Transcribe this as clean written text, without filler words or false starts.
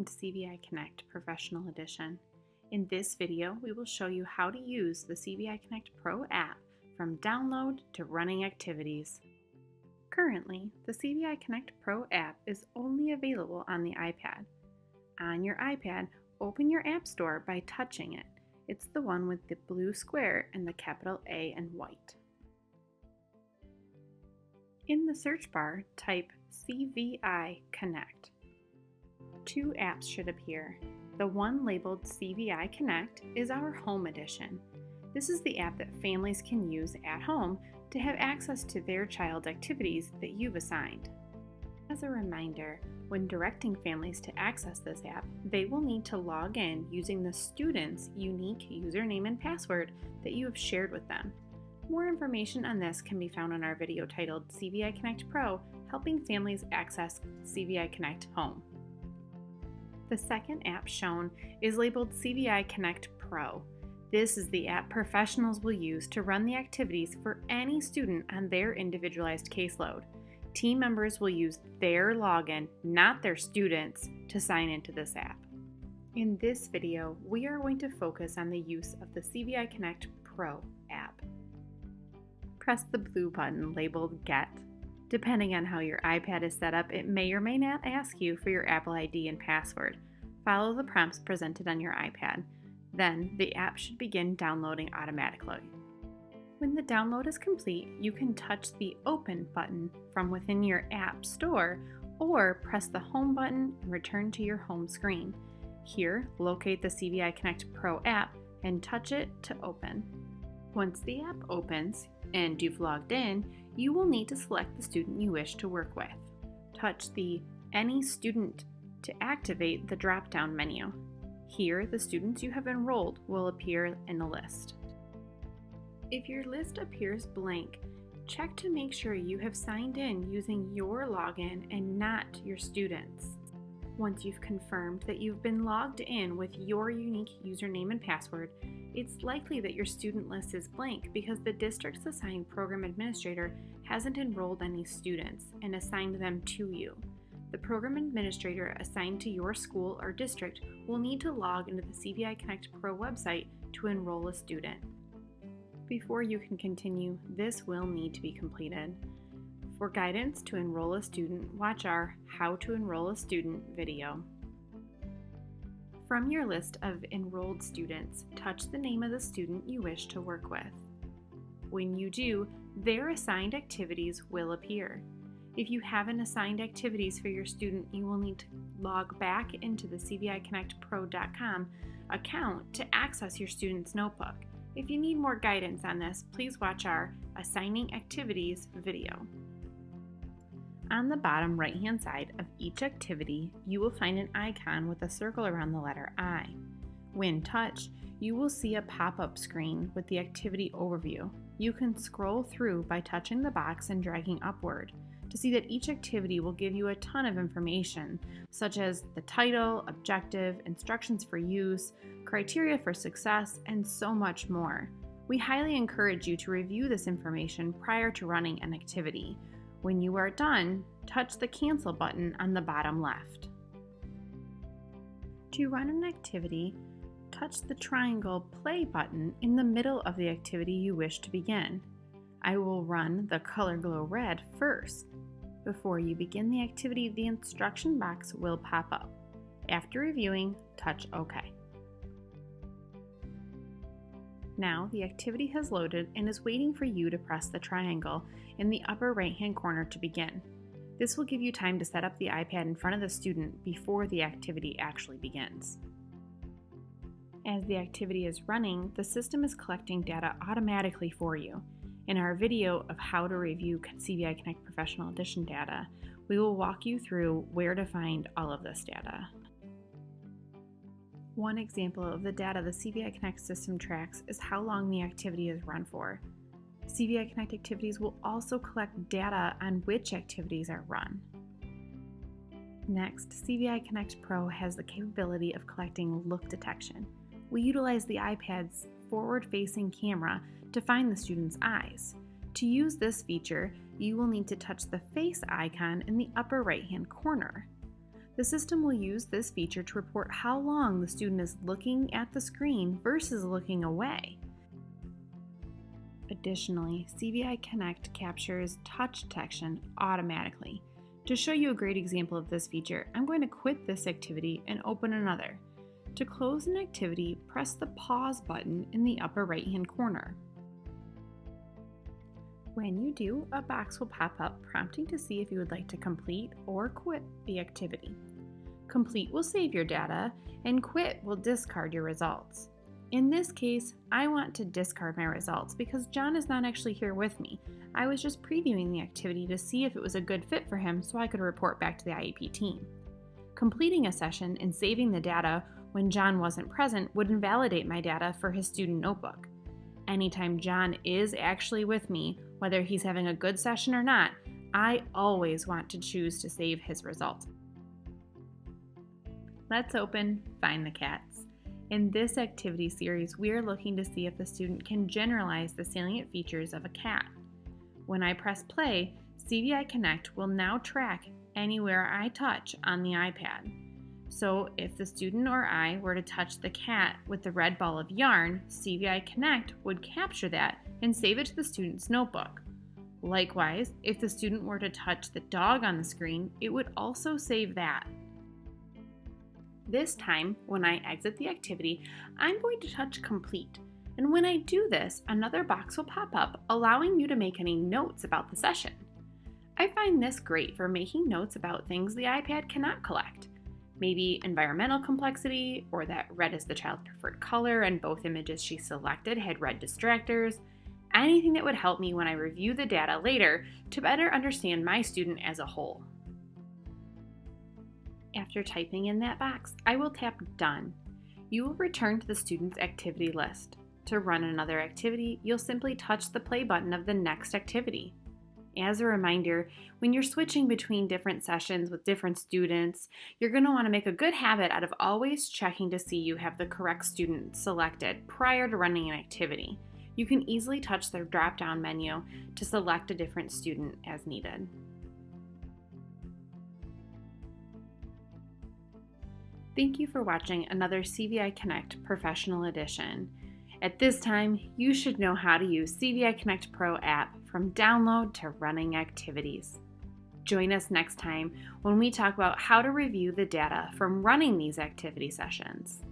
to CViConnect Professional Edition. In this video, we will show you how to use the CViConnect Pro app from download to running activities. Currently, the CViConnect Pro app is only available on the iPad. On your iPad, open your App Store by touching it. It's the one with the blue square and the capital A in white. In the search bar, type CViConnect. Two apps should appear. The one labeled CViConnect is our Home Edition. This is the app that families can use at home to have access to their child's activities that you've assigned. As a reminder, when directing families to access this app, they will need to log in using the student's unique username and password that you have shared with them. More information on this can be found in our video titled CViConnect Pro, Helping Families Access CViConnect Home. The second app shown is labeled CViConnect Pro. This is the app professionals will use to run the activities for any student on their individualized caseload. Team members will use their login, not their students', to sign into this app. In this video, we are going to focus on the use of the CViConnect Pro app. Press the blue button labeled Get. Depending on how your iPad is set up, it may or may not ask you for your Apple ID and password. Follow the prompts presented on your iPad. Then, the app should begin downloading automatically. When the download is complete, you can touch the Open button from within your App Store or press the Home button and return to your home screen. Here, locate the CViConnect Pro app and touch it to open. Once the app opens and you've logged in, you will need to select the student you wish to work with. Touch the Any Student to activate the drop-down menu. Here, the students you have enrolled will appear in a list. If your list appears blank, check to make sure you have signed in using your login and not your students'. Once you've confirmed that you've been logged in with your unique username and password, it's likely that your student list is blank because the district's assigned program administrator hasn't enrolled any students and assigned them to you. The program administrator assigned to your school or district will need to log into the CViConnect Pro website to enroll a student. Before you can continue, this will need to be completed. For guidance to enroll a student, watch our How to Enroll a Student video. From your list of enrolled students, touch the name of the student you wish to work with. When you do, their assigned activities will appear. If you haven't assigned activities for your student, you will need to log back into the CViConnectPro.com account to access your student's notebook. If you need more guidance on this, please watch our Assigning Activities video. On the bottom right-hand side of each activity, you will find an icon with a circle around the letter I. When touched, you will see a pop-up screen with the activity overview. You can scroll through by touching the box and dragging upward to see that each activity will give you a ton of information, such as the title, objective, instructions for use, criteria for success, and so much more. We highly encourage you to review this information prior to running an activity. When you are done, touch the Cancel button on the bottom left. To run an activity, touch the triangle Play button in the middle of the activity you wish to begin. I will run the color glow red first. Before you begin the activity, the instruction box will pop up. After reviewing, touch OK. Now the activity has loaded and is waiting for you to press the triangle in the upper right-hand corner to begin. This will give you time to set up the iPad in front of the student before the activity actually begins. As the activity is running, the system is collecting data automatically for you. In our video of how to review CViConnect Professional Edition data, we will walk you through where to find all of this data. One example of the data the CViConnect system tracks is how long the activity is run for. CViConnect activities will also collect data on which activities are run. Next, CViConnect Pro has the capability of collecting look detection. We utilize the iPad's forward-facing camera to find the student's eyes. To use this feature, you will need to touch the face icon in the upper right-hand corner. The system will use this feature to report how long the student is looking at the screen versus looking away. Additionally, CViConnect captures touch detection automatically. To show you a great example of this feature, I'm going to quit this activity and open another. To close an activity, press the pause button in the upper right-hand corner. When you do, a box will pop up prompting to see if you would like to complete or quit the activity. Complete will save your data, and quit will discard your results. In this case, I want to discard my results because John is not actually here with me. I was just previewing the activity to see if it was a good fit for him so I could report back to the IEP team. Completing a session and saving the data when John wasn't present would invalidate my data for his student notebook. Anytime John is actually with me, whether he's having a good session or not, I always want to choose to save his results. Let's open Find the Cats. In this activity series, we are looking to see if the student can generalize the salient features of a cat. When I press play, CViConnect will now track anywhere I touch on the iPad. So if the student or I were to touch the cat with the red ball of yarn, CViConnect would capture that and save it to the student's notebook. Likewise, if the student were to touch the dog on the screen, it would also save that. This time, when I exit the activity, I'm going to touch Complete. And when I do this, another box will pop up, allowing you to make any notes about the session. I find this great for making notes about things the iPad cannot collect. Maybe environmental complexity, or that red is the child's preferred color and both images she selected had red distractors. Anything that would help me when I review the data later to better understand my student as a whole. After typing in that box, I will tap Done. You will return to the student's activity list. To run another activity, you'll simply touch the play button of the next activity. As a reminder, when you're switching between different sessions with different students, you're going to want to make a good habit out of always checking to see you have the correct student selected prior to running an activity. You can easily touch the drop-down menu to select a different student as needed. Thank you for watching another CViConnect Professional Edition. At this time, you should know how to use CViConnect Pro app from download to running activities. Join us next time when we talk about how to review the data from running these activity sessions.